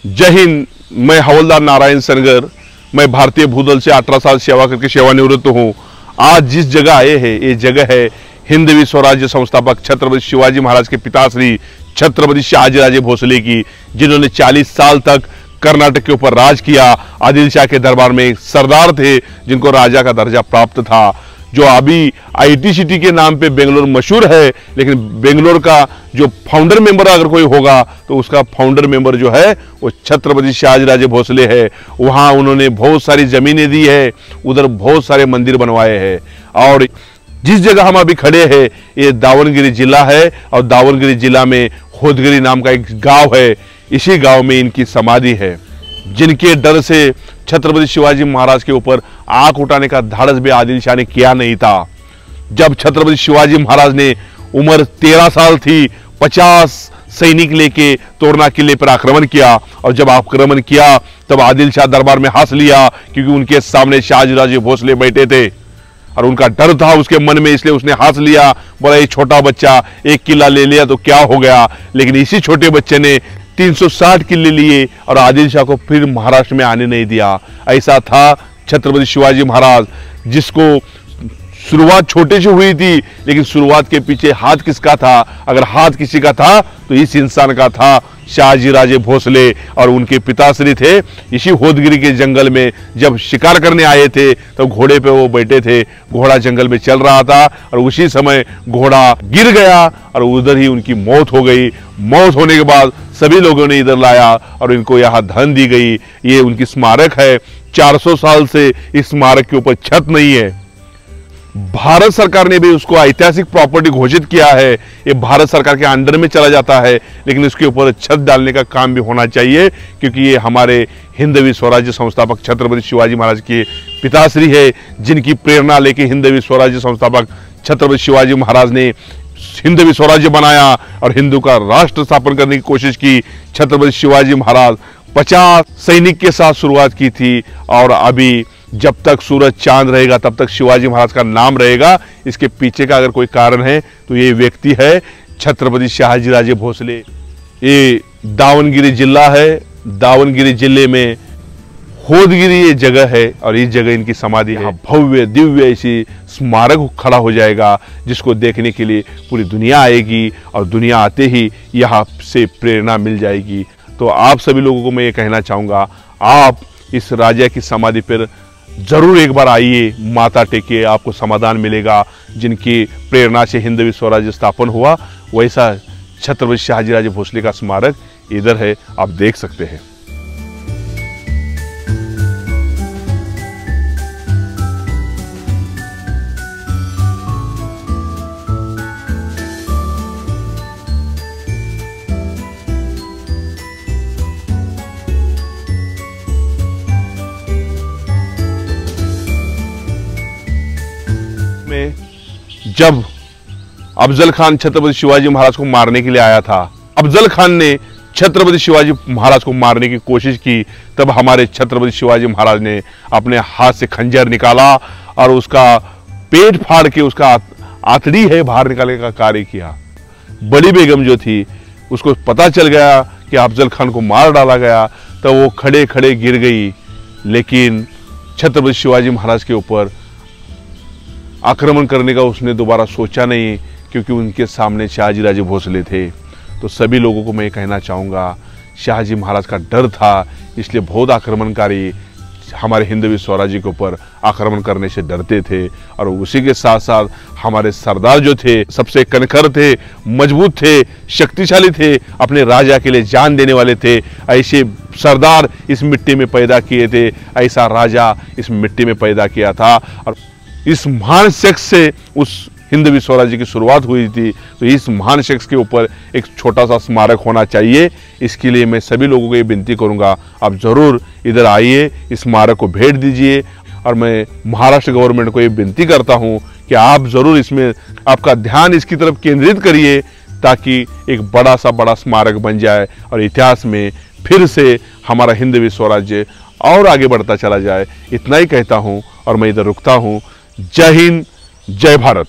जय हिंद। मैं हवलदार नारायण सनगर। मैं भारतीय भूदल से 18 साल सेवा करके सेवानिवृत्त हूँ। आज जिस जगह आए हैं ये जगह है हिंदवी स्वराज्य संस्थापक छत्रपति शिवाजी महाराज के पिताश्री छत्रपति शहाजीराजे भोसले की, जिन्होंने 40 साल तक कर्नाटक के ऊपर राज किया। आदिल शाह के दरबार में एक सरदार थे जिनको राजा का दर्जा प्राप्त था, जो अभी आईटी सिटी के नाम पे बेंगलोर मशहूर है, लेकिन बेंगलोर का जो फाउंडर मेंबर अगर कोई होगा तो उसका फाउंडर मेंबर जो है वो छत्रपति शहाजीराजे भोसले है। वहाँ उन्होंने बहुत सारी जमीनें दी है, उधर बहुत सारे मंदिर बनवाए हैं। और जिस जगह हम अभी खड़े हैं ये दावनगिरी जिला है, और दावनगिरी जिला में होदगिरी नाम का एक गांव है। इसी गांव में इनकी समाधि है, जिनके डर से छत्रपति शिवाजी महाराज के ऊपर आंख उठाने का धाड़स भी आदिल शाह ने किया नहीं था। जब छत्रपति शिवाजी महाराज ने उम्र 13 साल थी, 50 सैनिक लेके तोरना किले पर आक्रमण किया, और जब आक्रमण किया तब आदिल शाह दरबार में हंस लिया, क्योंकि उनके सामने शहाजीराजे भोसले बैठे थे और उनका डर था उसके मन में, इसलिए उसने हंस लिया। बोला ये छोटा बच्चा एक किला ले लिया तो क्या हो गया। लेकिन इसी छोटे बच्चे ने 360 किले लिए और आदिल शाह को फिर महाराष्ट्र में आने नहीं दिया। ऐसा था छत्रपति शिवाजी महाराज, जिसको शुरुआत छोटे से हुई थी, लेकिन शुरुआत के पीछे हाथ किसका था? अगर हाथ किसी का था तो इस इंसान का था, शहाजीराजे भोसले। और उनके पिताश्री थे इसी होदगिरी के जंगल में, जब शिकार करने आए थे तो घोड़े पे वो बैठे थे, घोड़ा जंगल में चल रहा था और उसी समय घोड़ा गिर गया और उधर ही उनकी मौत हो गई। मौत होने के बाद सभी लोगों ने इधर लाया और इनको यहाँ धन दी गई। ये उनकी स्मारक है। 400 साल से इस स्मारक के ऊपर छत नहीं है। भारत सरकार ने भी उसको ऐतिहासिक प्रॉपर्टी घोषित किया है। ये भारत सरकार के अंडर में चला जाता है, लेकिन इसके ऊपर छत डालने का काम भी होना चाहिए, क्योंकि ये हमारे हिंदवी स्वराज्य संस्थापक छत्रपति शिवाजी महाराज के पिताश्री है, जिनकी प्रेरणा लेके हिंदवी स्वराज्य संस्थापक छत्रपति शिवाजी महाराज ने हिंदवी स्वराज्य बनाया और हिंदू का राष्ट्र स्थापन करने की कोशिश की। छत्रपति शिवाजी महाराज 50 सैनिक के साथ शुरुआत की थी, और अभी जब तक सूरज चांद रहेगा तब तक शिवाजी महाराज का नाम रहेगा। इसके पीछे का अगर कोई कारण है तो ये व्यक्ति है छत्रपति शहाजीराजे भोसले। ये दावनगिरी जिला है। दावनगिरी जिले में होदगिरी ये जगह है और इस जगह इनकी समाधि है। भव्य दिव्य ऐसी स्मारक खड़ा हो जाएगा, जिसको देखने के लिए पूरी दुनिया आएगी, और दुनिया आते ही यहाँ से प्रेरणा मिल जाएगी। तो आप सभी लोगों को मैं ये कहना चाहूँगा, आप इस राजा की समाधि पर जरूर एक बार आइए, माथा टेकिए, आपको समाधान मिलेगा। जिनकी प्रेरणा से हिंदवी स्वराज्य स्थापन हुआ, वैसा छत्रपति शहाजीराजे भोसले का स्मारक इधर है, आप देख सकते हैं। जब अफजल खान छत्रपति शिवाजी महाराज को मारने के लिए आया था, अफजल खान ने छत्रपति शिवाजी महाराज को मारने की कोशिश की, तब हमारे छत्रपति शिवाजी महाराज ने अपने हाथ से खंजर निकाला और उसका पेट फाड़ के उसका आंतड़ी है बाहर निकालने का कार्य किया। बड़ी बेगम जो थी उसको पता चल गया कि अफजल खान को मार डाला गया, तो वो खड़े खड़े गिर गई। लेकिन छत्रपति शिवाजी महाराज के ऊपर आक्रमण करने का उसने दोबारा सोचा नहीं, क्योंकि उनके सामने शहाजीराजे भोसले थे। तो सभी लोगों को मैं कहना चाहूँगा, शहाजी महाराज का डर था, इसलिए बहुत आक्रमणकारी हमारे हिंदवी स्वराज्य के ऊपर आक्रमण करने से डरते थे। और उसी के साथ साथ हमारे सरदार जो थे सबसे कनखर थे, मजबूत थे, शक्तिशाली थे, अपने राजा के लिए जान देने वाले थे। ऐसे सरदार इस मिट्टी में पैदा किए थे, ऐसा राजा इस मिट्टी में पैदा किया था। और इस महान शख्स से उस हिंदवी स्वराज्य की शुरुआत हुई थी। तो इस महान शख्स के ऊपर एक छोटा सा स्मारक होना चाहिए। इसके लिए मैं सभी लोगों को ये विनती करूंगा, आप जरूर इधर आइए, इस स्मारक को भेंट दीजिए। और मैं महाराष्ट्र गवर्नमेंट को ये विनती करता हूँ कि आप जरूर इसमें आपका ध्यान इसकी तरफ केंद्रित करिए, ताकि एक बड़ा स्मारक बन जाए और इतिहास में फिर से हमारा हिंदवी स्वराज्य और आगे बढ़ता चला जाए। इतना ही कहता हूँ और मैं इधर रुकता हूँ। जय हिंद, जय भारत।